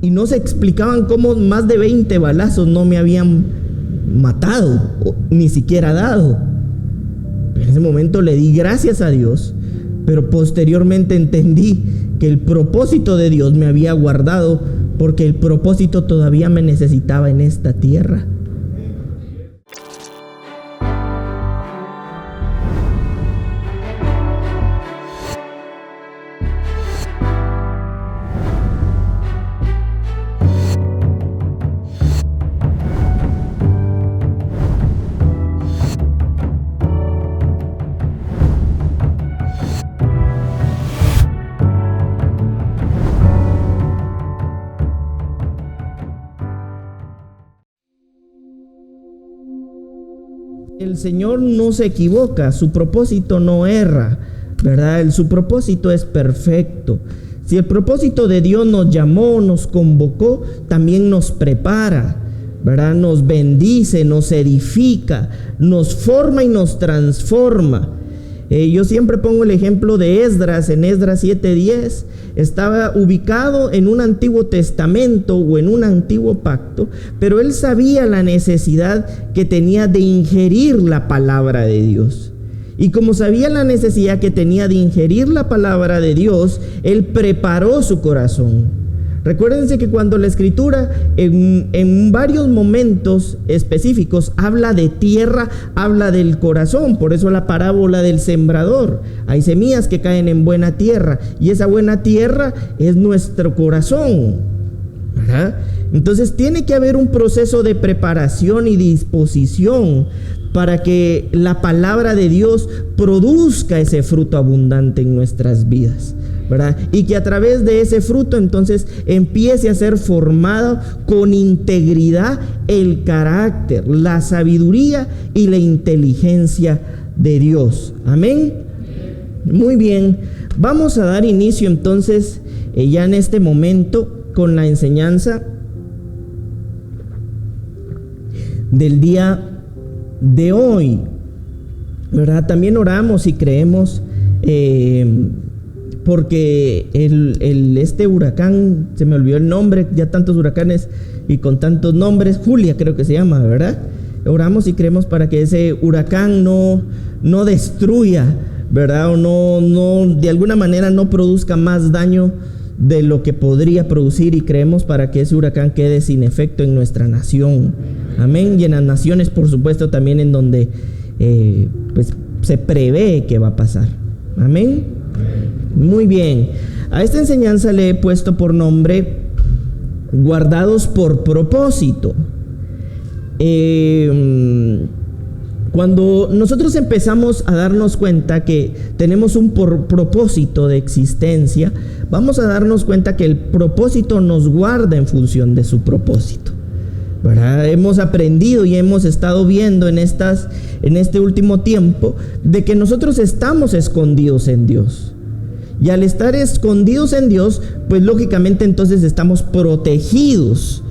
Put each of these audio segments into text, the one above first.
y no se explicaban cómo más de 20 balazos no me habían matado, o ni siquiera dado. En ese momento le di gracias a Dios, pero posteriormente entendí que el propósito de Dios me había guardado, porque el propósito todavía me necesitaba en esta tierra. El Señor no se equivoca, su propósito no erra, ¿verdad? Su propósito es perfecto. Si el propósito de Dios nos llamó, nos convocó, también nos prepara, ¿verdad? Nos bendice, nos edifica, nos forma y nos transforma. Yo siempre pongo el ejemplo de Esdras. En Esdras 7:10 estaba ubicado en un Antiguo Testamento o en un Antiguo Pacto, pero él sabía la necesidad que tenía de ingerir la palabra de Dios. Y como sabía la necesidad que tenía de ingerir la palabra de Dios, él preparó su corazón. Recuérdense que cuando la Escritura en varios momentos específicos habla de tierra, habla del corazón. Por eso la parábola del sembrador. Hay semillas que caen en buena tierra, y esa buena tierra es nuestro corazón, ¿verdad? Entonces tiene que haber un proceso de preparación y disposición para que la palabra de Dios produzca ese fruto abundante en nuestras vidas, ¿verdad? Y que a través de ese fruto entonces empiece a ser formado con integridad el carácter, la sabiduría y la inteligencia de Dios. Amén. Muy bien, vamos a dar inicio entonces ya en este momento con la enseñanza del día de hoy, ¿verdad? También oramos y creemos porque este huracán, se me olvidó el nombre, ya tantos huracanes y con tantos nombres, Julia creo que se llama, ¿verdad? Oramos y creemos para que ese huracán no destruya, ¿verdad? O no de alguna manera no produzca más daño de lo que podría producir, y creemos para que ese huracán quede sin efecto en nuestra nación. Amén. Y en las naciones, por supuesto, también en donde pues se prevé que va a pasar. Amén. Muy bien. A esta enseñanza le he puesto por nombre guardados por propósito. Cuando nosotros empezamos a darnos cuenta que tenemos un propósito de existencia, vamos a darnos cuenta que el propósito nos guarda en función de su propósito, ¿verdad? Hemos aprendido y hemos estado viendo en este último tiempo de que nosotros estamos escondidos en Dios. Y al estar escondidos en Dios, pues lógicamente entonces estamos protegidos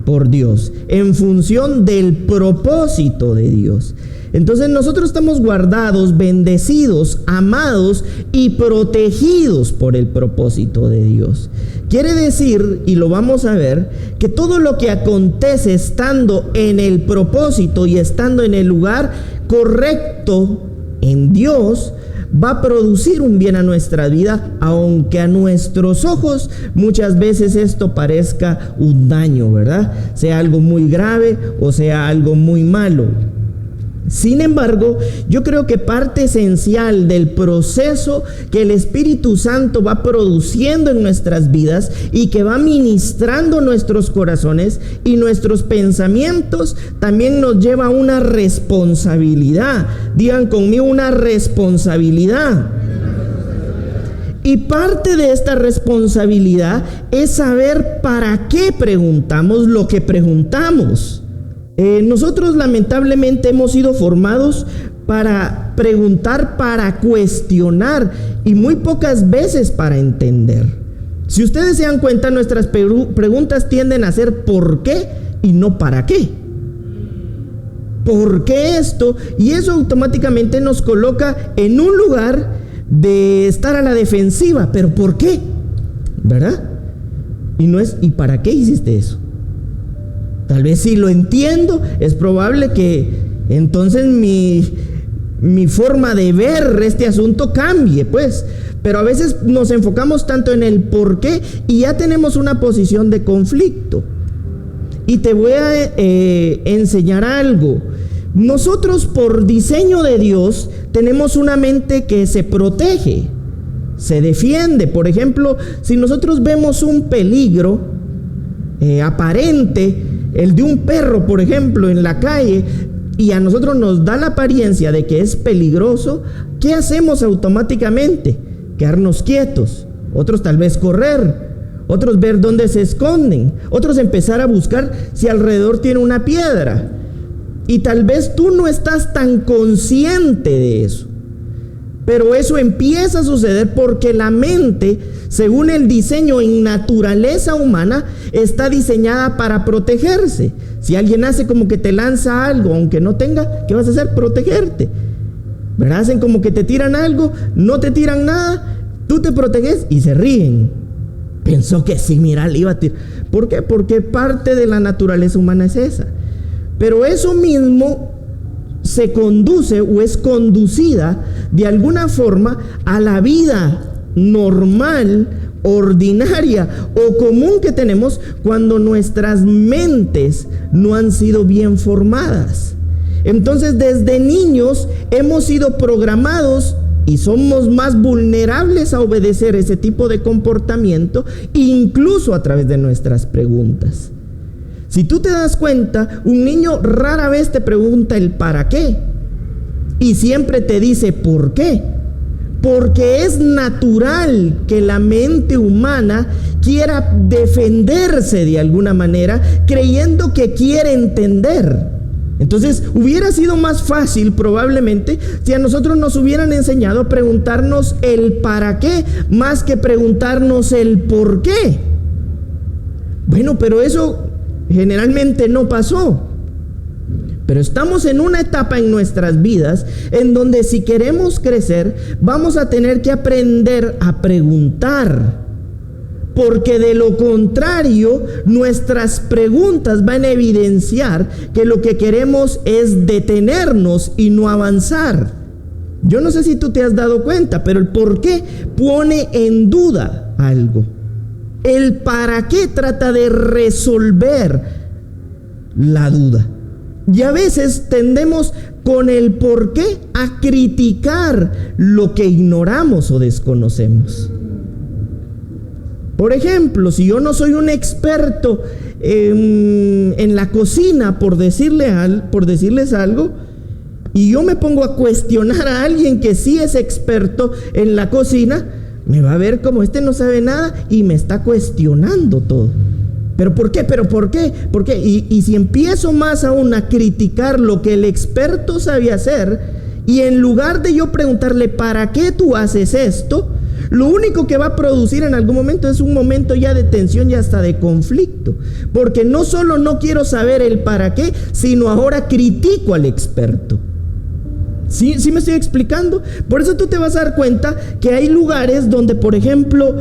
por Dios en función del propósito de Dios. Entonces nosotros estamos guardados, bendecidos, amados y protegidos por el propósito de Dios. Quiere decir, y lo vamos a ver, que todo lo que acontece estando en el propósito y estando en el lugar correcto en Dios, va a producir un bien a nuestra vida, aunque a nuestros ojos muchas veces esto parezca un daño, ¿verdad? Sea algo muy grave o sea algo muy malo. Sin embargo, yo creo que parte esencial del proceso que el Espíritu Santo va produciendo en nuestras vidas y que va ministrando nuestros corazones y nuestros pensamientos, también nos lleva a una responsabilidad. Digan conmigo, una responsabilidad. Y parte de esta responsabilidad es saber para qué preguntamos lo que preguntamos. Nosotros lamentablemente hemos sido formados para preguntar, para cuestionar y muy pocas veces para entender. Si ustedes se dan cuenta, nuestras preguntas tienden a ser ¿por qué? Y no ¿para qué? ¿Por qué esto? Y eso automáticamente nos coloca en un lugar de estar a la defensiva. ¿Pero por qué? ¿Verdad? Y no es, ¿y para qué hiciste eso? Tal vez si lo entiendo, es probable que entonces mi forma de ver este asunto cambie, pues. Pero a veces nos enfocamos tanto en el por qué y ya tenemos una posición de conflicto. Y te voy a enseñar algo. Nosotros, por diseño de Dios, tenemos una mente que se protege, se defiende. Por ejemplo, si nosotros vemos un peligro aparente, el de un perro, por ejemplo, en la calle, y a nosotros nos da la apariencia de que es peligroso, ¿qué hacemos automáticamente? Quedarnos quietos. Otros tal vez correr. Otros ver dónde se esconden. Otros empezar a buscar si alrededor tiene una piedra. Y tal vez tú no estás tan consciente de eso. Pero eso empieza a suceder porque la mente, según el diseño en naturaleza humana, está diseñada para protegerse. Si alguien hace como que te lanza algo, aunque no tenga, ¿qué vas a hacer? Protegerte. ¿Verdad? Hacen como que te tiran algo, no te tiran nada, tú te proteges y se ríen. Pensó que sí, mira, le iba a tirar. ¿Por qué? Porque parte de la naturaleza humana es esa. Pero eso mismo se conduce o es conducida de alguna forma a la vida normal, ordinaria o común que tenemos cuando nuestras mentes no han sido bien formadas. Entonces, desde niños hemos sido programados y somos más vulnerables a obedecer ese tipo de comportamiento, incluso a través de nuestras preguntas. Si tú te das cuenta, un niño rara vez te pregunta el para qué y siempre te dice por qué. Porque es natural que la mente humana quiera defenderse de alguna manera, creyendo que quiere entender. Entonces, hubiera sido más fácil probablemente si a nosotros nos hubieran enseñado a preguntarnos el para qué, más que preguntarnos el por qué. Bueno, pero eso generalmente no pasó. Pero estamos en una etapa en nuestras vidas en donde si queremos crecer, vamos a tener que aprender a preguntar. Porque de lo contrario, nuestras preguntas van a evidenciar que lo que queremos es detenernos y no avanzar. Yo no sé si tú te has dado cuenta, pero el por qué pone en duda algo. El para qué trata de resolver la duda. Y a veces tendemos con el por qué a criticar lo que ignoramos o desconocemos. Por ejemplo, si yo no soy un experto en la cocina, por decirles algo, y yo me pongo a cuestionar a alguien que sí es experto en la cocina, me va a ver como este no sabe nada y me está cuestionando todo. ¿Pero por qué? ¿Pero por qué? ¿Por qué? Y si empiezo más aún a criticar lo que el experto sabe hacer, y en lugar de yo preguntarle ¿para qué tú haces esto?, lo único que va a producir en algún momento es un momento ya de tensión y hasta de conflicto. Porque no solo no quiero saber el para qué, sino ahora critico al experto. ¿Sí me estoy explicando? Por eso tú te vas a dar cuenta que hay lugares donde, por ejemplo,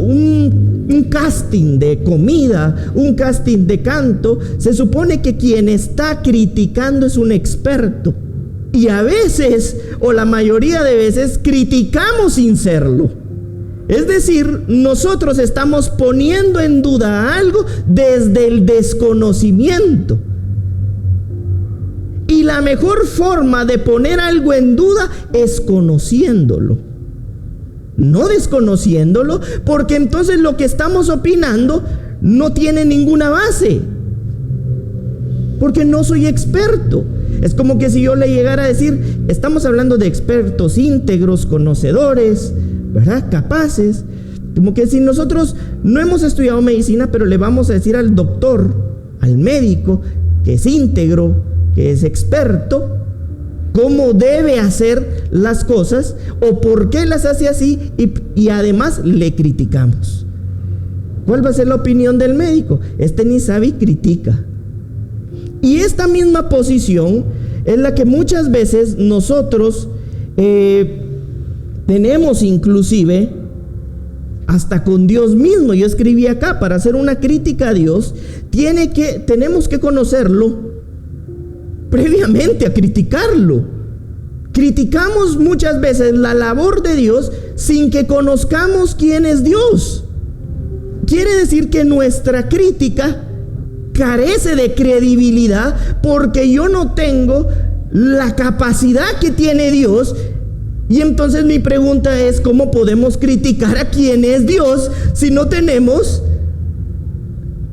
un casting de comida, un casting de canto, se supone que quien está criticando es un experto. Y a veces, o la mayoría de veces, criticamos sin serlo. Es decir, nosotros estamos poniendo en duda algo desde el desconocimiento. Y la mejor forma de poner algo en duda es conociéndolo, no desconociéndolo, porque entonces lo que estamos opinando no tiene ninguna base, porque no soy experto. Es como que si yo le llegara a decir, estamos hablando de expertos íntegros, conocedores, ¿verdad? Capaces. Como que si nosotros no hemos estudiado medicina, pero le vamos a decir al doctor, al médico, que es íntegro, que es experto, cómo debe hacer las cosas o por qué las hace así, y además le criticamos. ¿Cuál va a ser la opinión del médico? Este ni sabe y critica. Y esta misma posición es la que muchas veces nosotros tenemos inclusive hasta con Dios mismo. Yo escribí acá, para hacer una crítica a Dios, tenemos que conocerlo previamente a criticarlo. Criticamos muchas veces la labor de Dios sin que conozcamos quién es Dios. Quiere decir que nuestra crítica carece de credibilidad porque yo no tengo la capacidad que tiene Dios. Y entonces mi pregunta es, ¿cómo podemos criticar a quién es Dios si no tenemos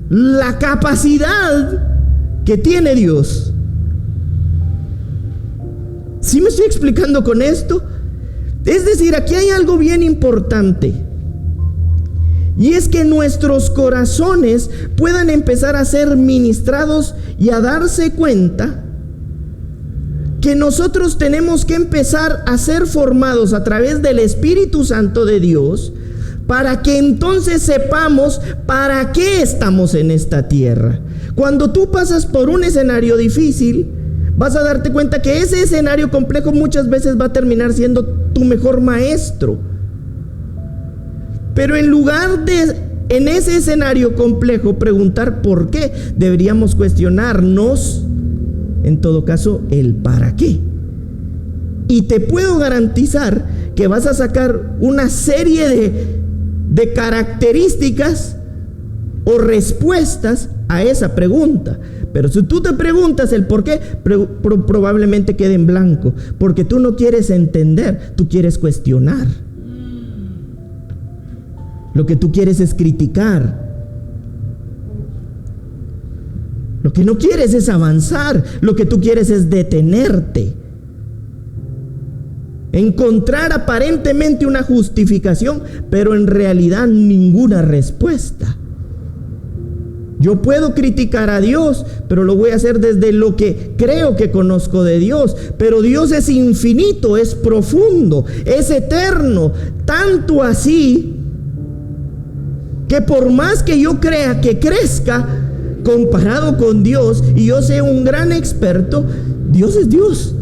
la capacidad que tiene Dios? ¿Sí me estoy explicando con esto? Es decir, aquí hay algo bien importante. Y es que nuestros corazones puedan empezar a ser ministrados y a darse cuenta que nosotros tenemos que empezar a ser formados a través del Espíritu Santo de Dios, para que entonces sepamos para qué estamos en esta tierra. Cuando tú pasas por un escenario difícil, vas a darte cuenta que ese escenario complejo muchas veces va a terminar siendo tu mejor maestro. Pero en lugar de, en ese escenario complejo, preguntar por qué, deberíamos cuestionarnos, en todo caso, el para qué. Y te puedo garantizar que vas a sacar una serie de características o respuestas a esa pregunta. Pero si tú te preguntas el por qué, probablemente quede en blanco, porque tú no quieres entender, tú quieres cuestionar. Lo que tú quieres es criticar. Lo que no quieres es avanzar. Lo que tú quieres es detenerte. Encontrar aparentemente una justificación, pero en realidad ninguna respuesta. Yo puedo criticar a Dios, pero lo voy a hacer desde lo que creo que conozco de Dios. Pero Dios es infinito, es profundo, es eterno. Tanto así que por más que yo crea que crezca comparado con Dios y yo sea un gran experto, Dios es Dios.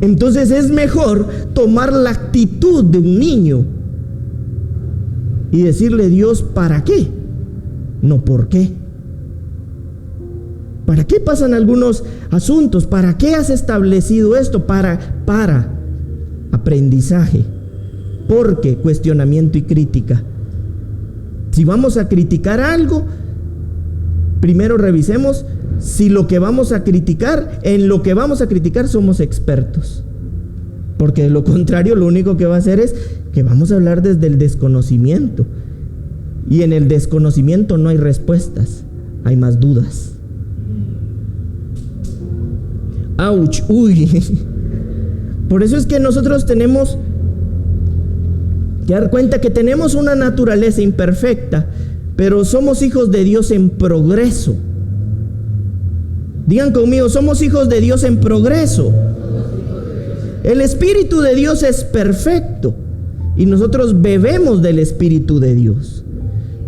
Entonces es mejor tomar la actitud de un niño y decirle: Dios, ¿para qué? No por qué. ¿Para qué pasan algunos asuntos? ¿Para qué has establecido esto? Para aprendizaje. Porque cuestionamiento y crítica. Si vamos a criticar algo, primero revisemos si lo que vamos a criticar, en lo que vamos a criticar somos expertos. Porque de lo contrario, lo único que va a hacer es que vamos a hablar desde el desconocimiento. Y en el desconocimiento no hay respuestas, hay más dudas. ¡Auch! ¡Uy! Por eso es que nosotros tenemos que dar cuenta que tenemos una naturaleza imperfecta, pero somos hijos de Dios en progreso. Digan conmigo: somos hijos de Dios en progreso. El Espíritu de Dios es perfecto y nosotros bebemos del Espíritu de Dios,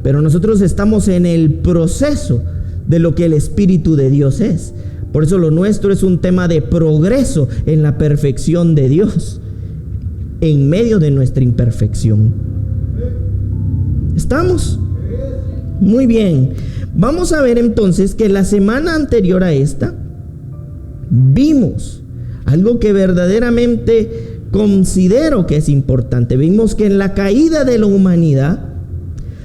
pero nosotros estamos en el proceso de lo que el Espíritu de Dios es. Por eso lo nuestro es un tema de progreso en la perfección de Dios, en medio de nuestra imperfección. ¿Estamos? Muy bien. Vamos a ver entonces que la semana anterior a esta vimos algo que verdaderamente considero que es importante. Vimos que en la caída de la humanidad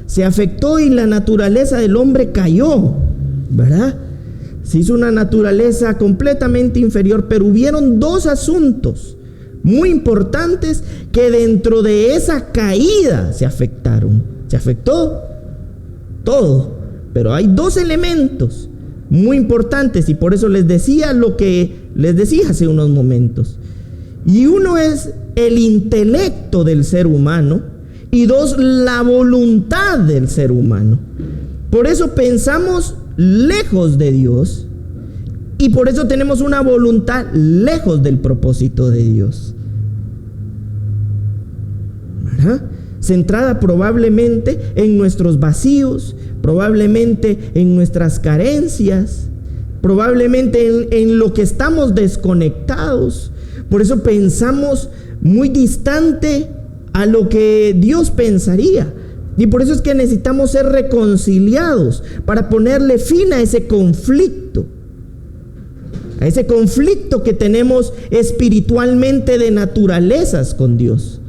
se afectó y la naturaleza del hombre cayó, ¿verdad? Se hizo una naturaleza completamente inferior, pero hubieron dos asuntos muy importantes que dentro de esa caída se afectaron. Se afectó todo, pero hay dos elementos muy importantes y por eso les decía lo que les decía hace unos momentos. Y uno es el intelecto del ser humano y dos, la voluntad del ser humano. Por eso pensamos lejos de Dios y por eso tenemos una voluntad lejos del propósito de Dios, ¿verdad? Centrada probablemente en nuestros vacíos, probablemente en nuestras carencias, probablemente en lo que estamos desconectados. Por eso pensamos muy distante a lo que Dios pensaría. Y por eso es que necesitamos ser reconciliados para ponerle fin a ese conflicto. A ese conflicto que tenemos espiritualmente de naturalezas con Dios,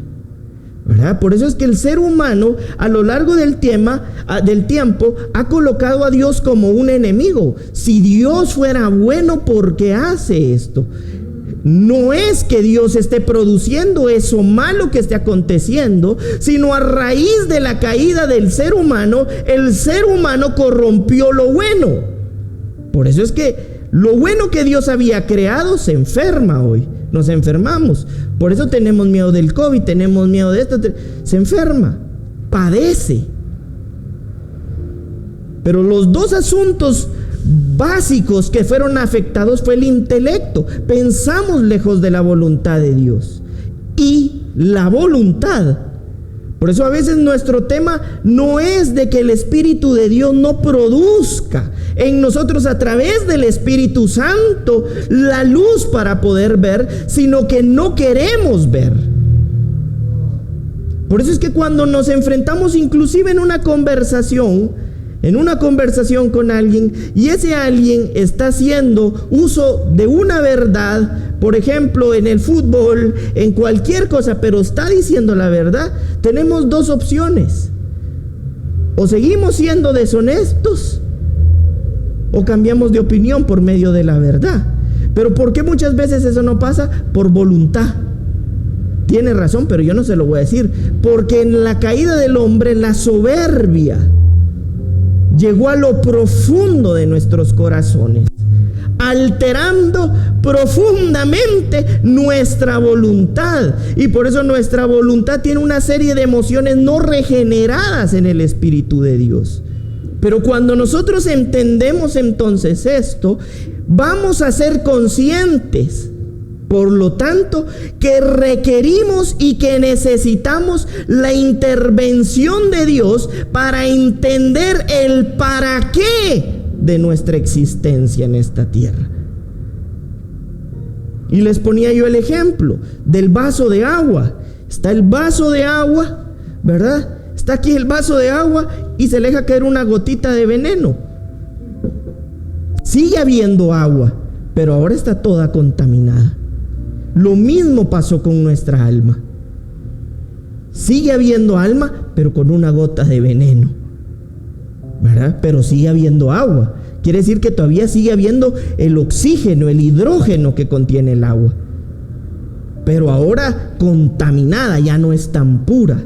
¿verdad? Por eso es que el ser humano a lo largo del tiempo ha colocado a Dios como un enemigo. Si Dios fuera bueno, ¿por qué hace esto? No es que Dios esté produciendo eso malo que esté aconteciendo, sino a raíz de la caída del ser humano, el ser humano corrompió lo bueno. Por eso es que lo bueno que Dios había creado se enferma hoy. Nos enfermamos. Por eso tenemos miedo del COVID, tenemos miedo de esto. Se enferma, padece. Pero los dos asuntos básicos que fueron afectados fue el intelecto. Pensamos lejos de la voluntad de Dios. Y la voluntad. Por eso a veces nuestro tema no es de que el Espíritu de Dios no produzca en nosotros a través del Espíritu Santo la luz para poder ver, sino que no queremos ver. Por eso es que cuando nos enfrentamos inclusive en una conversación con alguien, y ese alguien está haciendo uso de una verdad, por ejemplo en el fútbol, en cualquier cosa, pero está diciendo la verdad, tenemos dos opciones: o seguimos siendo deshonestos o cambiamos de opinión por medio de la verdad. Pero ¿por qué muchas veces eso no pasa? Por voluntad. Tiene razón, pero yo no se lo voy a decir, porque en la caída del hombre la soberbia llegó a lo profundo de nuestros corazones, alterando profundamente nuestra voluntad. Y por eso nuestra voluntad tiene una serie de emociones no regeneradas en el Espíritu de Dios. Pero cuando nosotros entendemos entonces esto, vamos a ser conscientes, por lo tanto, que requerimos y que necesitamos la intervención de Dios para entender el para qué de nuestra existencia en esta tierra. Y les ponía yo el ejemplo del vaso de agua. Está el vaso de agua, ¿verdad? Está aquí el vaso de agua y se le deja caer una gotita de veneno. Sigue habiendo agua, pero ahora está toda contaminada. Lo mismo pasó con nuestra alma. Sigue habiendo alma, pero con una gota de veneno, ¿verdad? Pero sigue habiendo agua. Quiere decir que todavía sigue habiendo el oxígeno, el hidrógeno que contiene el agua, pero ahora contaminada, ya no es tan pura.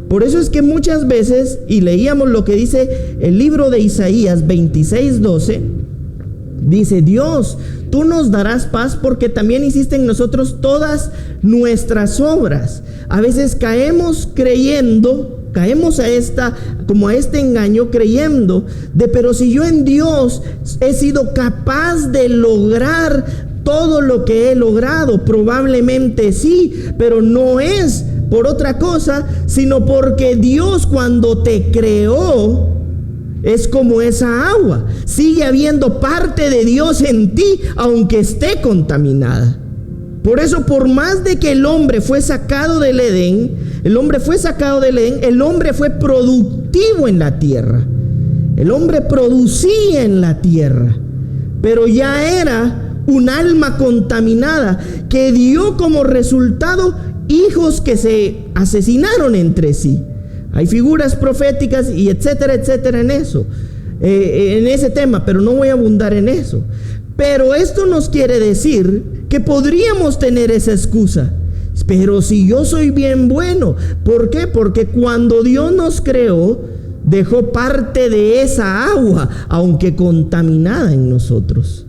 Por eso es que muchas veces, y leíamos lo que dice el libro de Isaías 26:12, dice: Dios, tú nos darás paz porque también hiciste en nosotros todas nuestras obras. A veces caemos a este engaño creyendo pero si yo en Dios he sido capaz de lograr todo lo que he logrado, probablemente sí, pero no es por otra cosa, sino porque Dios cuando te creó es como esa agua. Sigue habiendo parte de Dios en ti, aunque esté contaminada. Por eso, por más de que el hombre fue sacado del Edén, el hombre fue productivo en la tierra. El hombre producía en la tierra, pero ya era un alma contaminada que dio como resultado hijos que se asesinaron entre sí. Hay figuras proféticas y etcétera, etcétera en eso, en ese tema, pero no voy a abundar en eso. Pero esto nos quiere decir que podríamos tener esa excusa. Pero si yo soy bien bueno, ¿por qué? Porque cuando Dios nos creó, dejó parte de esa agua, aunque contaminada en nosotros.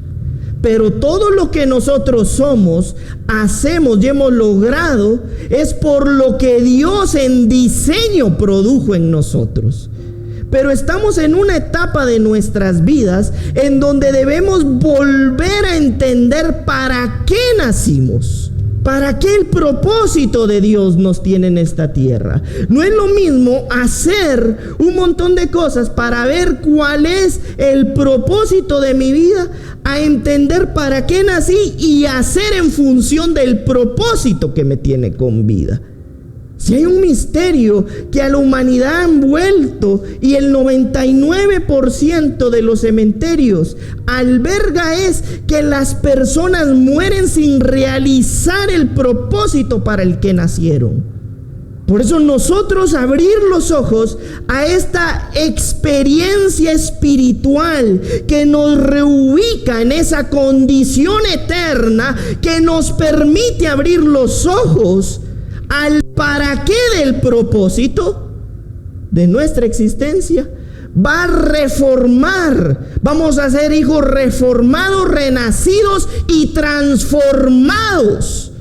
Pero todo lo que nosotros somos, hacemos y hemos logrado es por lo que Dios en diseño produjo en nosotros. Pero estamos en una etapa de nuestras vidas en donde debemos volver a entender para qué nacimos. ¿Para qué el propósito de Dios nos tiene en esta tierra? No es lo mismo hacer un montón de cosas para ver cuál es el propósito de mi vida, a entender para qué nací y hacer en función del propósito que me tiene con vida. Si hay un misterio que a la humanidad ha envuelto y el 99% de los cementerios alberga, es que las personas mueren sin realizar el propósito para el que nacieron. Por eso nosotros abrir los ojos a esta experiencia espiritual que nos reubica en esa condición eterna, que nos permite abrir los ojos al para qué del propósito de nuestra existencia, va a reformar. Vamos a ser hijos reformados, renacidos y transformados.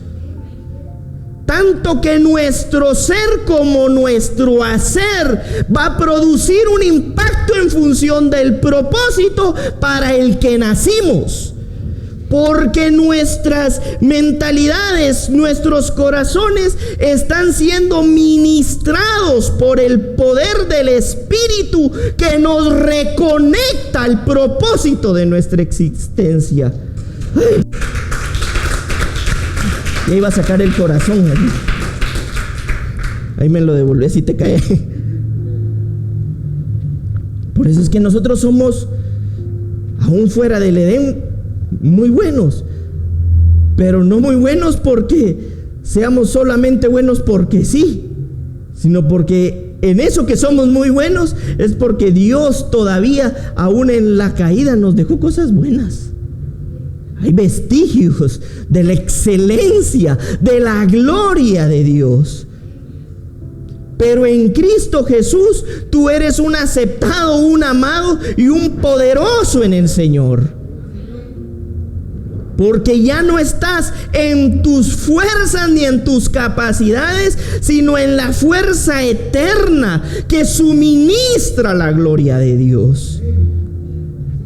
Tanto que nuestro ser como nuestro hacer va a producir un impacto en función del propósito para el que nacimos. Porque nuestras mentalidades, nuestros corazones están siendo ministrados por el poder del Espíritu que nos reconecta al propósito de nuestra existencia. Ay. Ya iba a sacar el corazón allí. Ahí me lo devolvés y te cae. Por eso es que nosotros somos, aún fuera del Edén, muy buenos, pero no muy buenos porque seamos solamente buenos porque sí, sino porque en eso que somos muy buenos es porque Dios todavía, aún en la caída, nos dejó cosas buenas. Hay vestigios de la excelencia, de la gloria de Dios. Pero en Cristo Jesús tú eres un aceptado, un amado y un poderoso en el Señor. Porque ya no estás en tus fuerzas ni en tus capacidades, sino en la fuerza eterna que suministra la gloria de Dios.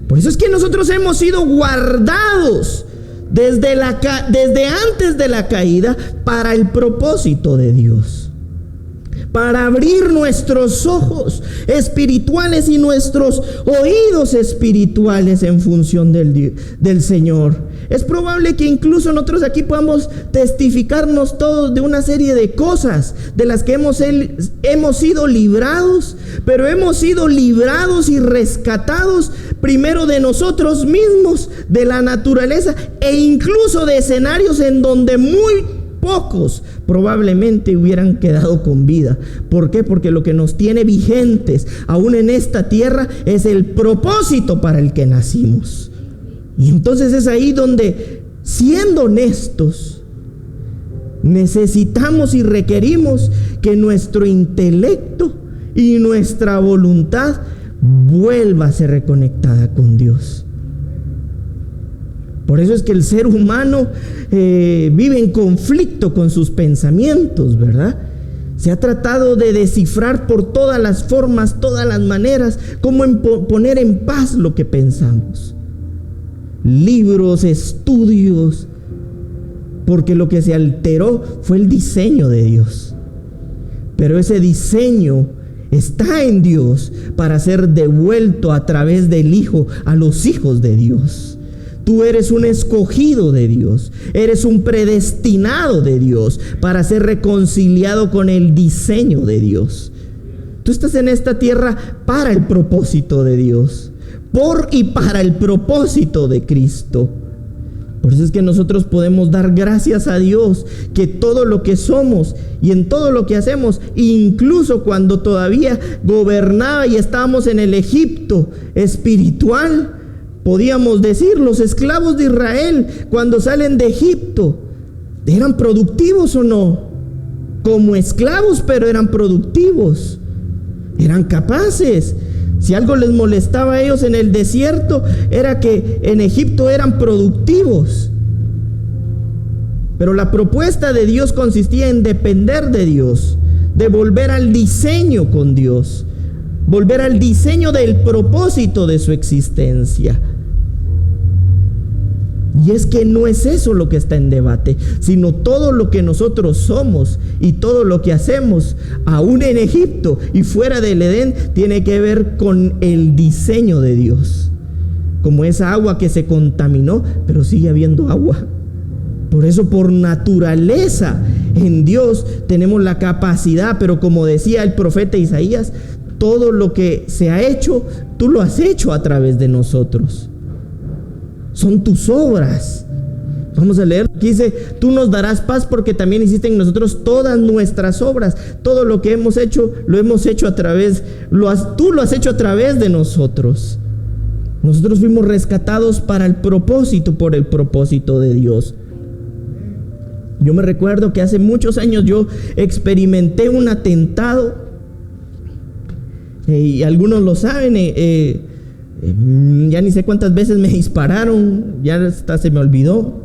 Por eso es que nosotros hemos sido guardados desde antes de la caída para el propósito de Dios. Para abrir nuestros ojos espirituales y nuestros oídos espirituales en función del Señor. Es probable que incluso nosotros aquí podamos testificarnos todos de una serie de cosas de las que hemos sido librados, pero hemos sido librados y rescatados primero de nosotros mismos, de la naturaleza, e incluso de escenarios en donde muy pocos probablemente hubieran quedado con vida. ¿Por qué? Porque lo que nos tiene vigentes aún en esta tierra es el propósito para el que nacimos. Y entonces es ahí donde, siendo honestos, necesitamos y requerimos que nuestro intelecto y nuestra voluntad vuelva a ser reconectada con Dios. Por eso es que el ser humano vive en conflicto con sus pensamientos, ¿verdad? Se ha tratado de descifrar por todas las formas, todas las maneras, cómo poner en paz lo que pensamos. Libros, estudios, porque lo que se alteró fue el diseño de Dios. Pero ese diseño está en Dios para ser devuelto a través del Hijo a los hijos de Dios. Tú eres un escogido de Dios, eres un predestinado de Dios para ser reconciliado con el diseño de Dios. Tú estás en esta tierra para el propósito de Dios, por y para el propósito de Cristo. Por eso es que nosotros podemos dar gracias a Dios que todo lo que somos y en todo lo que hacemos, incluso cuando todavía gobernaba y estábamos en el Egipto espiritual, podíamos decir, los esclavos de Israel cuando salen de Egipto, ¿eran productivos o no? Como esclavos, pero eran productivos, eran capaces. Si algo les molestaba a ellos en el desierto, era que en Egipto eran productivos. Pero la propuesta de Dios consistía en depender de Dios, de volver al diseño con Dios, volver al diseño del propósito de su existencia. Y es que no es eso lo que está en debate, sino todo lo que nosotros somos y todo lo que hacemos, aún en Egipto y fuera del Edén, tiene que ver con el diseño de Dios. Como esa agua que se contaminó, pero sigue habiendo agua. Por eso, por naturaleza, en Dios tenemos la capacidad, pero como decía el profeta Isaías, todo lo que se ha hecho, tú lo has hecho a través de nosotros. Son tus obras. Vamos a leer. Aquí dice, tú nos darás paz porque también hiciste en nosotros todas nuestras obras. Todo lo que hemos hecho, lo hemos hecho a través, tú lo has hecho a través de nosotros. Nosotros fuimos rescatados para el propósito, por el propósito de Dios. Yo me recuerdo que hace muchos años yo experimenté un atentado, y algunos lo saben, ya ni sé cuántas veces me dispararon, ya hasta se me olvidó.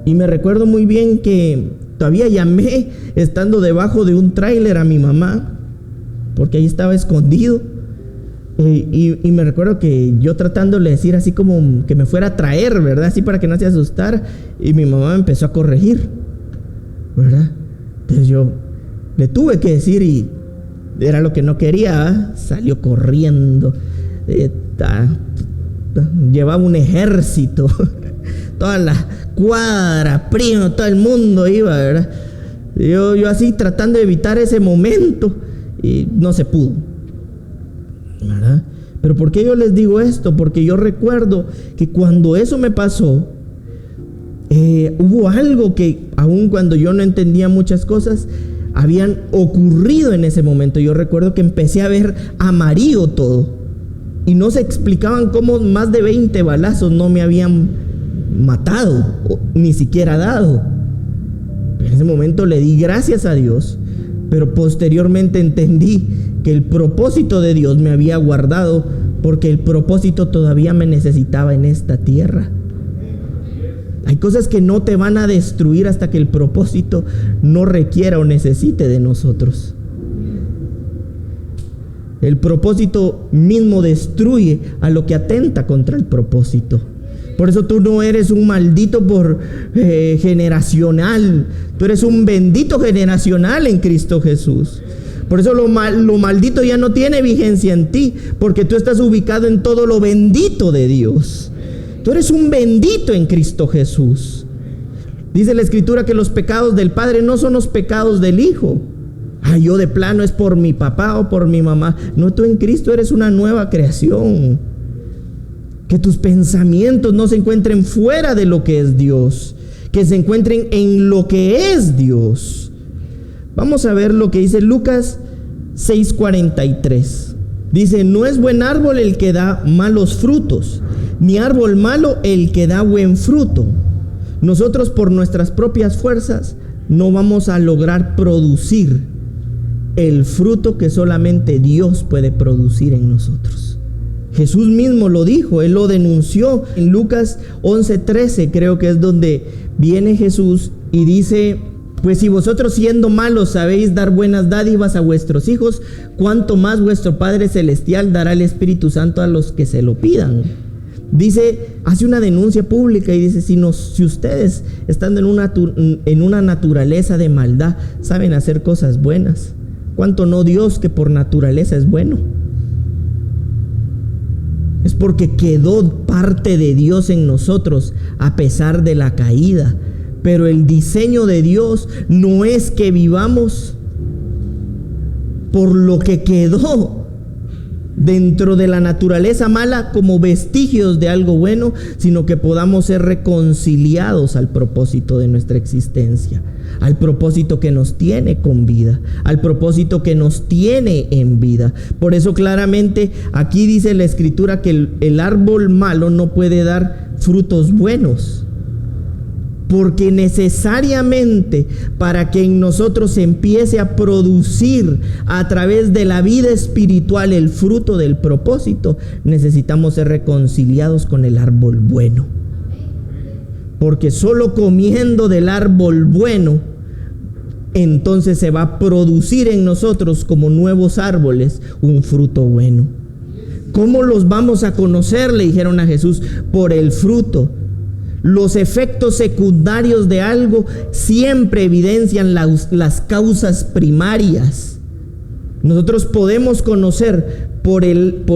Y me recuerdo muy bien que todavía llamé estando debajo de un tráiler a mi mamá, porque ahí estaba escondido. Y me recuerdo que yo tratándole de decir así como que me fuera a traer, ¿verdad? Así para que no se asustara. Y mi mamá me empezó a corregir, ¿verdad? Entonces yo le tuve que decir y era lo que no quería, ¿eh? Salió corriendo. Llevaba un ejército. Toda la cuadra, primo, todo el mundo iba, ¿verdad? Yo así tratando de evitar ese momento y no se pudo, ¿verdad? Pero ¿por qué yo les digo esto? Porque yo recuerdo que cuando eso me pasó, hubo algo que aun cuando yo no entendía muchas cosas, habían ocurrido en ese momento. Yo recuerdo que empecé a ver amarillo todo y no se explicaban cómo más de 20 balazos no me habían matado, ni siquiera dado. En ese momento le di gracias a Dios, pero posteriormente entendí que el propósito de Dios me había guardado, porque el propósito todavía me necesitaba en esta tierra. Hay cosas que no te van a destruir hasta que el propósito no requiera o necesite de nosotros. El propósito mismo destruye a lo que atenta contra el propósito. Por eso tú no eres un maldito por generacional. Tú eres un bendito generacional en Cristo Jesús. Por eso lo maldito ya no tiene vigencia en ti, porque tú estás ubicado en todo lo bendito de Dios. Tú eres un bendito en Cristo Jesús. Dice la Escritura que los pecados del Padre no son los pecados del Hijo. Yo de plano es por mi papá o por mi mamá. No, tú en Cristo eres una nueva creación. Que tus pensamientos no se encuentren fuera de lo que es Dios, que se encuentren en lo que es Dios. Vamos a ver lo que dice Lucas 6:43. Dice, no es buen árbol el que da malos frutos, ni árbol malo el que da buen fruto. Nosotros por nuestras propias fuerzas no vamos a lograr producir el fruto que solamente Dios puede producir en nosotros. Jesús mismo lo dijo, Él lo denunció en Lucas 11:13, creo que es donde viene Jesús y dice, pues si vosotros siendo malos sabéis dar buenas dádivas a vuestros hijos, cuánto más vuestro Padre Celestial dará el Espíritu Santo a los que se lo pidan. Dice, hace una denuncia pública y dice, si ustedes estando en una naturaleza de maldad saben hacer cosas buenas, ¿cuánto no Dios, que por naturaleza es bueno? Es porque quedó parte de Dios en nosotros a pesar de la caída. Pero el diseño de Dios no es que vivamos por lo que quedó dentro de la naturaleza mala como vestigios de algo bueno, sino que podamos ser reconciliados al propósito de nuestra existencia, al propósito que nos tiene con vida, al propósito que nos tiene en vida. Por eso claramente aquí dice la Escritura que el árbol malo no puede dar frutos buenos, porque necesariamente para que en nosotros se empiece a producir a través de la vida espiritual el fruto del propósito, necesitamos ser reconciliados con el árbol bueno. Porque solo comiendo del árbol bueno, entonces se va a producir en nosotros como nuevos árboles un fruto bueno. ¿Cómo los vamos a conocer?, le dijeron a Jesús. Por el fruto. Los efectos secundarios de algo siempre evidencian las causas primarias. Nosotros podemos conocer por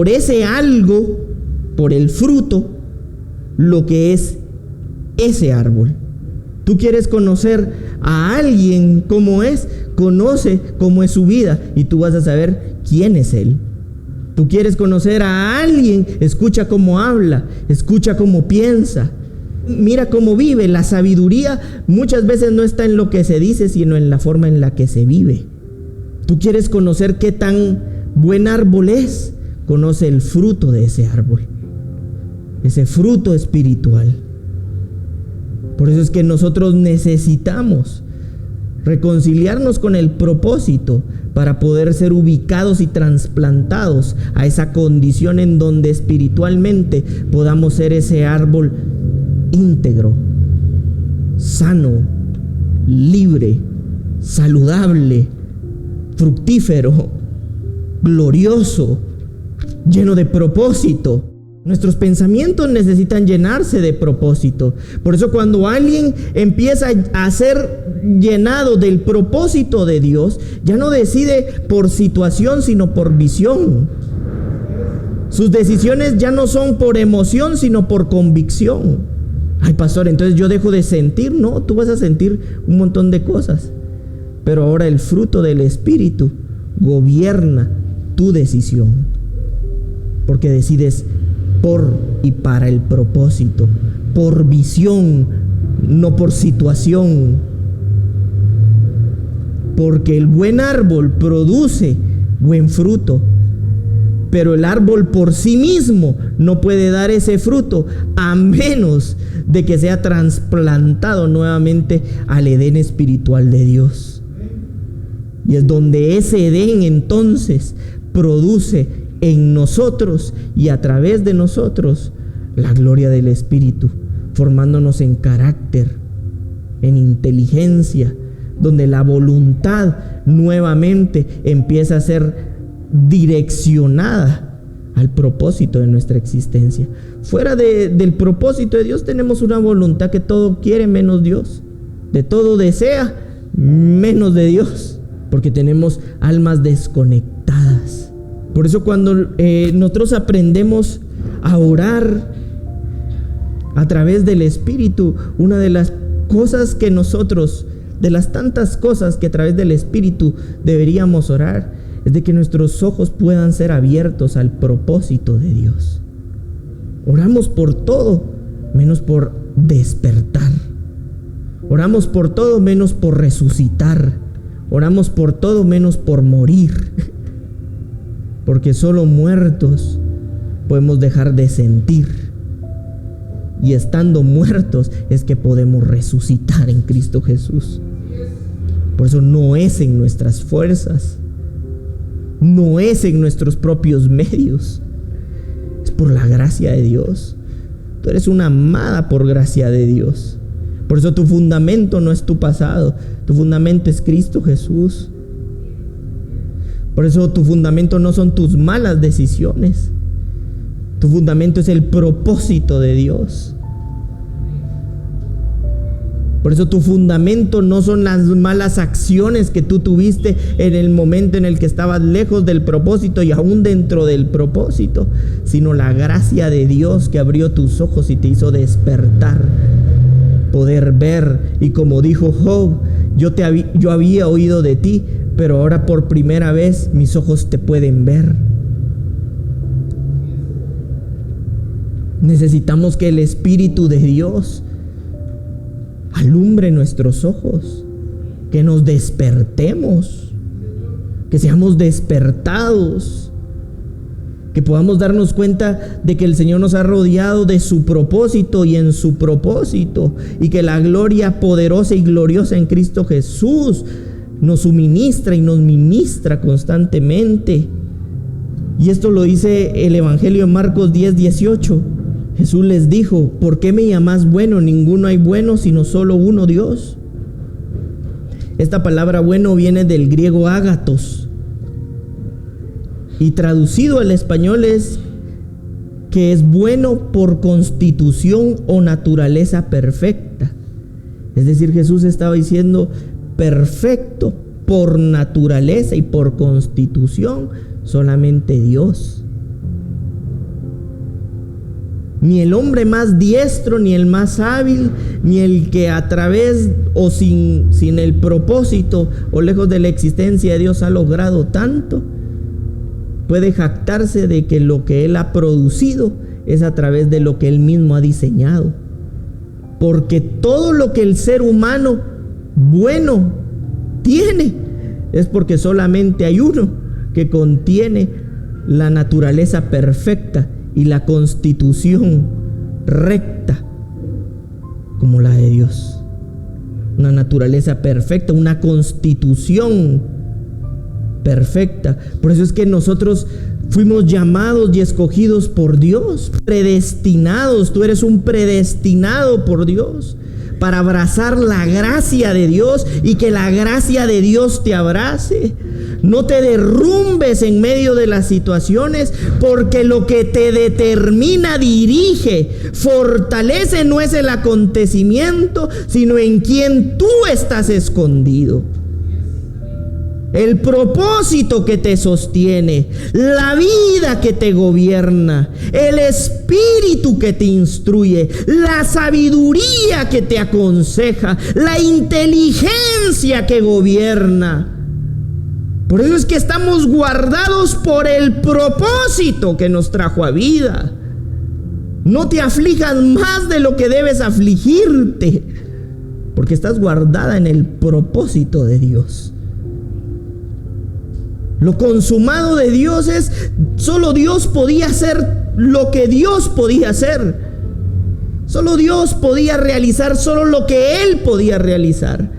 ese algo, por el fruto, lo que es ese árbol. Tú quieres conocer a alguien cómo es, conoce cómo es su vida y tú vas a saber quién es él. Tú quieres conocer a alguien, escucha cómo habla, escucha cómo piensa, mira cómo vive. La sabiduría muchas veces no está en lo que se dice, sino en la forma en la que se vive. Tú quieres conocer qué tan buen árbol es, conoce el fruto de ese árbol, ese fruto espiritual. Por eso es que nosotros necesitamos reconciliarnos con el propósito para poder ser ubicados y trasplantados a esa condición en donde espiritualmente podamos ser ese árbol íntegro, sano, libre, saludable, fructífero, glorioso, lleno de propósito. Nuestros pensamientos necesitan llenarse de propósito. Por eso cuando alguien empieza a ser llenado del propósito de Dios, ya no decide por situación, sino por visión. Sus decisiones ya no son por emoción, sino por convicción. Ay, pastor, entonces yo dejo de sentir. No, tú vas a sentir un montón de cosas. Pero ahora el fruto del Espíritu gobierna tu decisión. Porque decides por y para el propósito, por visión, no por situación. Porque el buen árbol produce buen fruto, pero el árbol por sí mismo no puede dar ese fruto a menos de que sea trasplantado nuevamente al Edén espiritual de Dios. Y es donde ese Edén entonces produce en nosotros y a través de nosotros la gloria del Espíritu, formándonos en carácter, en inteligencia, donde la voluntad nuevamente empieza a ser direccionada al propósito de nuestra existencia. Fuera del propósito de Dios tenemos una voluntad que todo quiere menos Dios, de todo desea menos de Dios, porque tenemos almas desconectadas. Por eso cuando nosotros aprendemos a orar a través del Espíritu, una de las cosas que nosotros, de las tantas cosas que a través del Espíritu deberíamos orar, es de que nuestros ojos puedan ser abiertos al propósito de Dios. Oramos por todo, menos por despertar. Oramos por todo, menos por resucitar. Oramos por todo, menos por morir. Porque solo muertos podemos dejar de sentir. Y estando muertos es que podemos resucitar en Cristo Jesús. Por eso no es en nuestras fuerzas, no es en nuestros propios medios, es por la gracia de Dios. Tú eres una amada por gracia de Dios. Por eso tu fundamento no es tu pasado, tu fundamento es Cristo Jesús. Por eso tu fundamento no son tus malas decisiones. Tu fundamento es el propósito de Dios. Por eso tu fundamento no son las malas acciones que tú tuviste en el momento en el que estabas lejos del propósito y aún dentro del propósito, sino la gracia de Dios que abrió tus ojos y te hizo despertar, poder ver. Y como dijo Job, yo había oído de ti, pero ahora por primera vez mis ojos te pueden ver. Necesitamos que el Espíritu de Dios alumbre nuestros ojos, que nos despertemos, que seamos despertados, que podamos darnos cuenta de que el Señor nos ha rodeado de su propósito y en su propósito, y que la gloria poderosa y gloriosa en Cristo Jesús nos suministra y nos ministra constantemente. Y esto lo dice el Evangelio en Marcos 10:18. Jesús les dijo: ¿por qué me llamás bueno? Ninguno hay bueno sino solo uno, Dios. Esta palabra bueno viene del griego ágatos, y traducido al español es que es bueno por constitución o naturaleza perfecta. Es decir, Jesús estaba diciendo: perfecto por naturaleza y por constitución, solamente Dios. Ni el hombre más diestro, ni el más hábil, ni el que a través o sin el propósito o lejos de la existencia de Dios ha logrado tanto, puede jactarse de que lo que Él ha producido es a través de lo que Él mismo ha diseñado. Porque todo lo que el ser humano bueno tiene es porque solamente hay uno que contiene la naturaleza perfecta y la constitución recta como la de Dios. Una naturaleza perfecta, una constitución perfecta. Por eso es que nosotros fuimos llamados y escogidos por Dios, predestinados. Tú eres un predestinado por Dios para abrazar la gracia de Dios y que la gracia de Dios te abrace. No te derrumbes en medio de las situaciones, porque lo que te determina, dirige, fortalece no es el acontecimiento, sino en quien tú estás escondido. El propósito que te sostiene, la vida que te gobierna, el espíritu que te instruye, la sabiduría que te aconseja, la inteligencia que gobierna. Por eso es que estamos guardados por el propósito que nos trajo a vida. No te aflijas más de lo que debes afligirte, porque estás guardada en el propósito de Dios. Lo consumado de Dios es, solo Dios podía hacer lo que Dios podía hacer. Solo Dios podía realizar solo lo que Él podía realizar,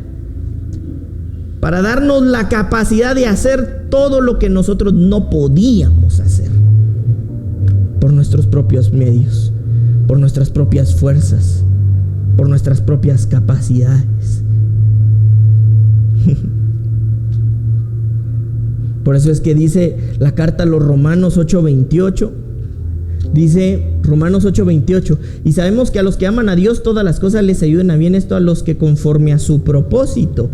para darnos la capacidad de hacer todo lo que nosotros no podíamos hacer por nuestros propios medios, por nuestras propias fuerzas, por nuestras propias capacidades. Por eso es que dice la carta a los Romanos 8:28, dice Romanos 8:28, y sabemos que a los que aman a Dios todas las cosas les ayudan a bien, esto a los que conforme a su propósito.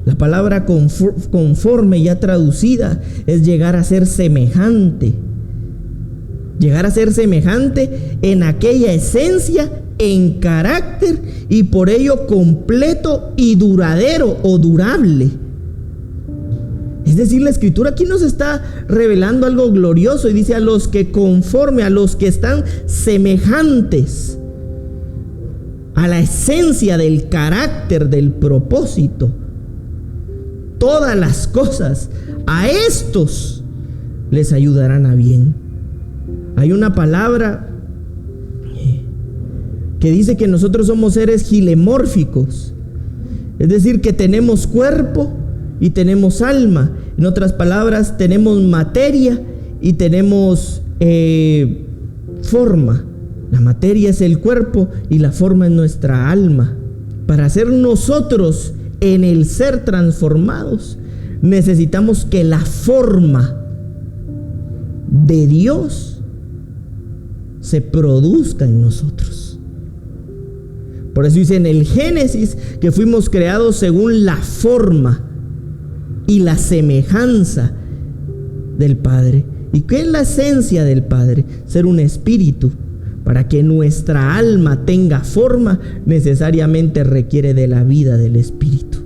La palabra conforme, ya traducida, es llegar a ser semejante. Llegar a ser semejante en aquella esencia, en carácter, y por ello completo y duradero o durable. Es decir, la Escritura aquí nos está revelando algo glorioso y dice a los que conforme, a los que están semejantes a la esencia del carácter, del propósito. Todas las cosas a estos les ayudarán a bien. Hay una palabra que dice que nosotros somos seres gilemórficos, es decir, que tenemos cuerpo y tenemos alma. En otras palabras, tenemos materia y tenemos forma. La materia es el cuerpo y la forma es nuestra alma. Para ser nosotros en el ser transformados, necesitamos que la forma de Dios se produzca en nosotros. Por eso dice en el Génesis que fuimos creados según la forma y la semejanza del Padre. ¿Y qué es la esencia del Padre? Ser un espíritu. Para que nuestra alma tenga forma, necesariamente requiere de la vida del Espíritu.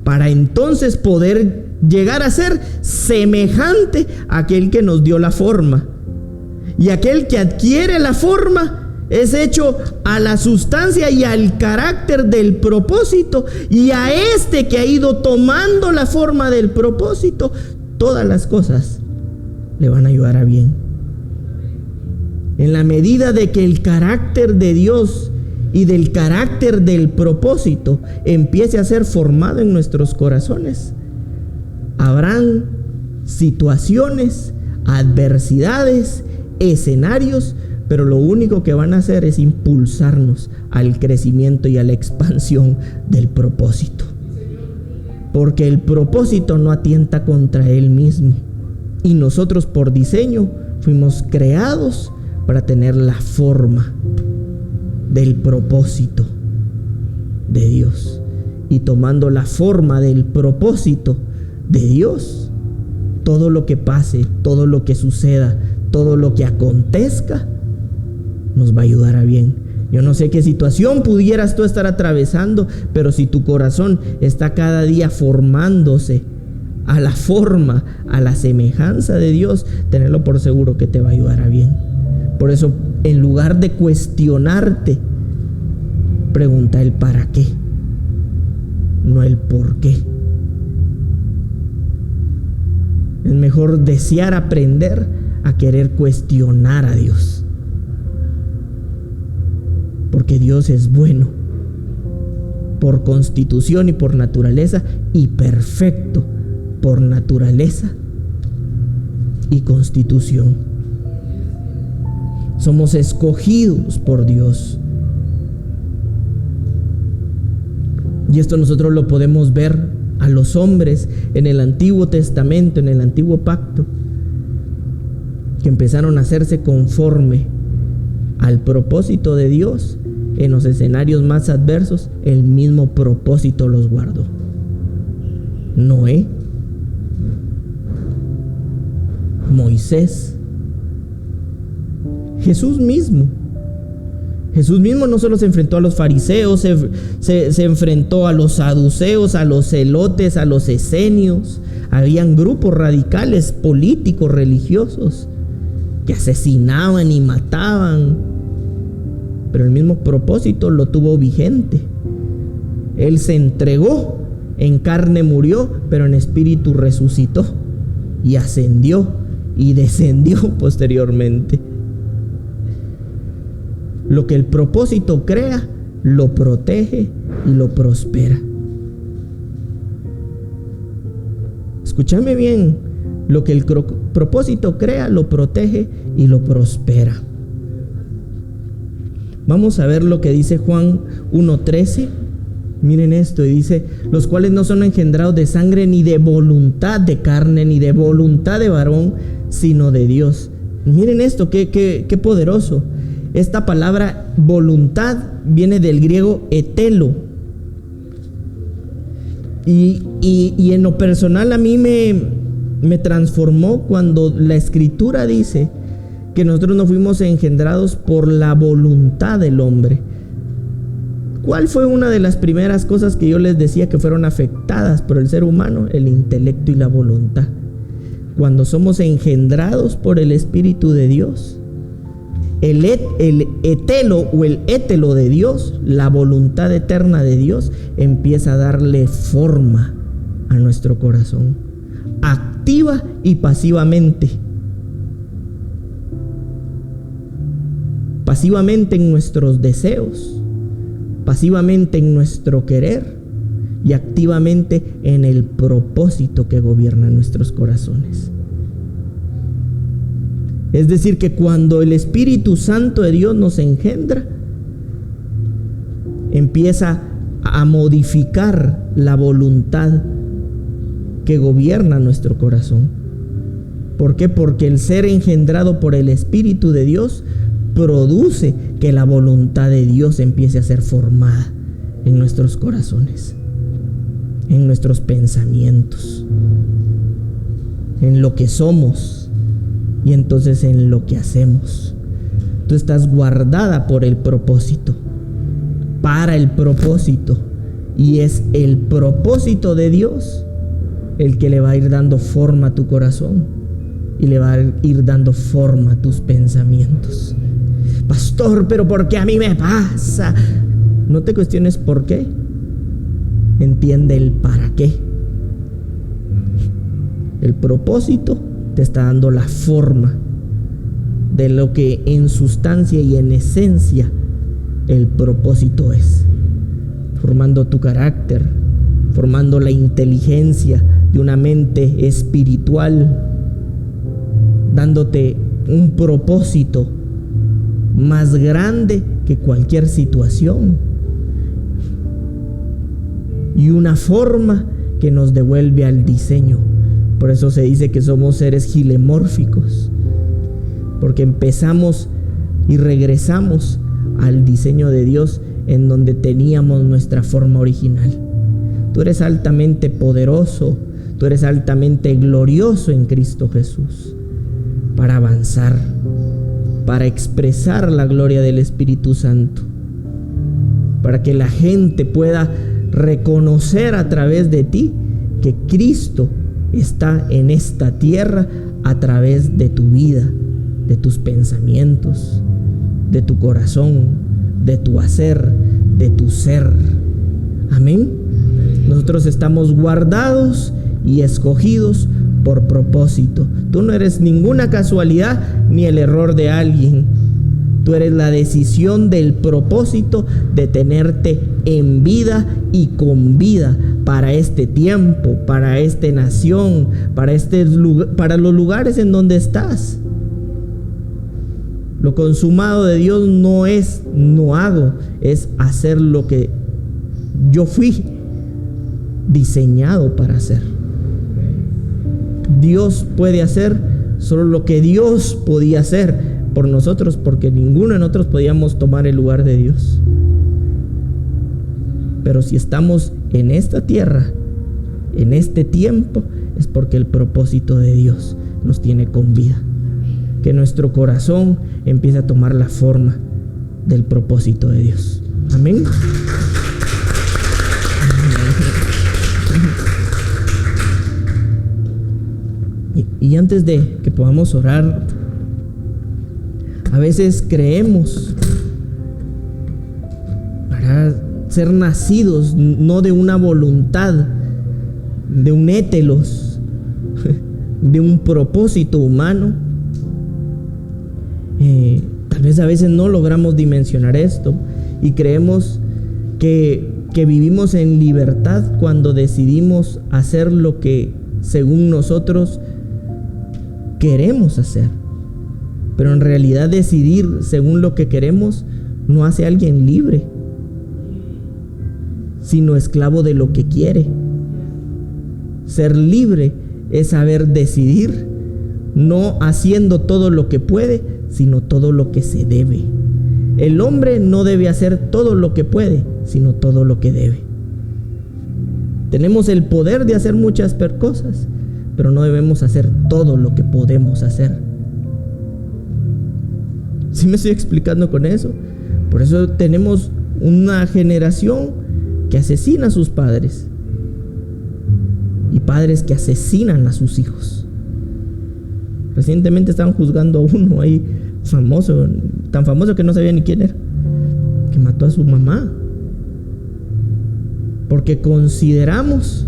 Para entonces poder llegar a ser semejante a aquel que nos dio la forma. Y aquel que adquiere la forma es hecho a la sustancia y al carácter del propósito. Y a este que ha ido tomando la forma del propósito, todas las cosas le van a ayudar a bien. En la medida de que el carácter de Dios y del carácter del propósito empiece a ser formado en nuestros corazones, habrán situaciones, adversidades, escenarios, pero lo único que van a hacer es impulsarnos al crecimiento y a la expansión del propósito. Porque el propósito no atienta contra él mismo. Y nosotros por diseño fuimos creados para tener la forma del propósito de Dios. Y tomando la forma del propósito de Dios, todo lo que pase, todo lo que suceda, todo lo que acontezca, nos va a ayudar a bien. Yo no sé qué situación pudieras tú estar atravesando, pero si tu corazón está cada día formándose a la forma, a la semejanza de Dios, tenerlo por seguro que te va a ayudar a bien. Por eso, en lugar de cuestionarte, pregunta el para qué, no el por qué. Es mejor desear aprender a querer cuestionar a Dios. Porque Dios es bueno por constitución y por naturaleza, y perfecto por naturaleza y constitución. Somos escogidos por Dios. Y esto nosotros lo podemos ver a los hombres en el Antiguo Testamento, en el Antiguo Pacto, que empezaron a hacerse conforme al propósito de Dios. En los escenarios más adversos, el mismo propósito los guardó. Noé, Moisés, Jesús mismo. Jesús mismo no solo se enfrentó a los fariseos, se enfrentó a los saduceos, a los celotes, a los esenios. Habían grupos radicales, políticos, religiosos, que asesinaban y mataban. Pero el mismo propósito lo tuvo vigente. Él se entregó, en carne murió, pero en espíritu resucitó y ascendió y descendió posteriormente. Lo que el propósito crea, lo protege y lo prospera. Escúchame bien, lo que el propósito crea, lo protege y lo prospera. Vamos a ver lo que dice Juan 1:13. Miren esto, y dice: los cuales no son engendrados de sangre, ni de voluntad de carne, ni de voluntad de varón, sino de Dios. Miren esto, qué poderoso. Esta palabra voluntad viene del griego etelo. Y en lo personal a mí me transformó cuando la Escritura dice que nosotros no fuimos engendrados por la voluntad del hombre. ¿Cuál fue una de las primeras cosas que yo les decía que fueron afectadas por el ser humano? El intelecto y la voluntad. Cuando somos engendrados por el Espíritu de Dios, el etelo o el ételo de Dios, la voluntad eterna de Dios, empieza a darle forma a nuestro corazón, activa y pasivamente. Pasivamente en nuestros deseos, pasivamente en nuestro querer y activamente en el propósito que gobierna nuestros corazones. Es decir, que cuando el Espíritu Santo de Dios nos engendra, empieza a modificar la voluntad que gobierna nuestro corazón. ¿Por qué? Porque el ser engendrado por el Espíritu de Dios produce que la voluntad de Dios empiece a ser formada en nuestros corazones, en nuestros pensamientos, en lo que somos y entonces en lo que hacemos. Tú estás guardada por el propósito, para el propósito, y es el propósito de Dios el que le va a ir dando forma a tu corazón y le va a ir dando forma a tus pensamientos. Pastor, pero ¿por qué a mí me pasa? No te cuestiones por qué. Entiende el para qué. El propósito te está dando la forma de lo que en sustancia y en esencia el propósito es. Formando tu carácter, formando la inteligencia de una mente espiritual, dándote un propósito más grande que cualquier situación y una forma que nos devuelve al diseño. Por eso se dice que somos seres gilemórficos, porque empezamos y regresamos al diseño de Dios en donde teníamos nuestra forma original. Tú eres altamente poderoso, tú eres altamente glorioso en Cristo Jesús para avanzar, para expresar la gloria del Espíritu Santo, para que la gente pueda reconocer a través de ti que Cristo está en esta tierra a través de tu vida, de tus pensamientos, de tu corazón, de tu hacer, de tu ser. Amén. Nosotros estamos guardados y escogidos por propósito. Tú no eres ninguna casualidad ni el error de alguien. Tú eres la decisión del propósito de tenerte en vida y con vida para este tiempo, para esta nación, para los lugares en donde estás. Lo consumado de Dios no es no hago, es hacer lo que yo fui diseñado para hacer. Dios puede hacer solo lo que Dios podía hacer por nosotros, porque ninguno de nosotros podíamos tomar el lugar de Dios. Pero si estamos en esta tierra, en este tiempo, es porque el propósito de Dios nos tiene con vida. Que nuestro corazón empiece a tomar la forma del propósito de Dios. Amén. Y antes de que podamos orar, a veces creemos para ser nacidos no de una voluntad, de un ételos, de un propósito humano. Tal vez a veces no logramos dimensionar esto y creemos que vivimos en libertad cuando decidimos hacer lo que según nosotros queremos hacer. Pero en realidad decidir según lo que queremos no hace a alguien libre, sino esclavo de lo que quiere. Ser libre es saber decidir, no haciendo todo lo que puede, sino todo lo que se debe. El hombre no debe hacer todo lo que puede, sino todo lo que debe. Tenemos el poder de hacer muchas cosas, pero no debemos hacer todo lo que podemos hacer. ¿Sí me estoy explicando con eso? Por eso tenemos una generación que asesina a sus padres y padres que asesinan a sus hijos. Recientemente estaban juzgando a uno ahí famoso, tan famoso que no sabía ni quién era, que mató a su mamá porque consideramos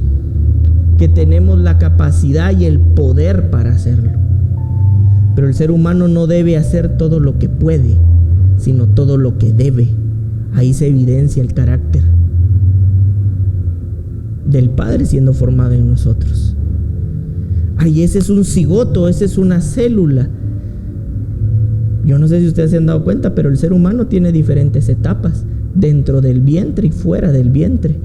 que tenemos la capacidad y el poder para hacerlo. Pero el ser humano no debe hacer todo lo que puede, sino todo lo que debe. Ahí se evidencia el carácter del Padre siendo formado en nosotros. Ay, ese es un cigoto, esa es una célula. Yo no sé si ustedes se han dado cuenta, pero el ser humano tiene diferentes etapas dentro del vientre y fuera del vientre.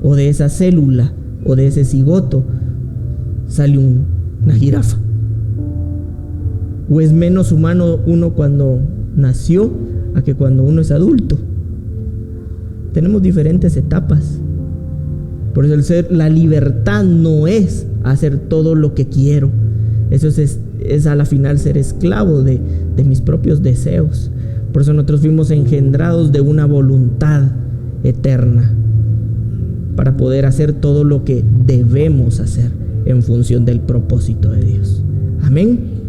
O de esa célula o de ese cigoto sale una jirafa. ¿O es menos humano uno cuando nació a que cuando uno es adulto? Tenemos diferentes etapas. Por eso la libertad no es hacer todo lo que quiero. Eso es a la final ser esclavo de mis propios deseos. Por eso nosotros fuimos engendrados de una voluntad eterna para poder hacer todo lo que debemos hacer en función del propósito de Dios. Amén.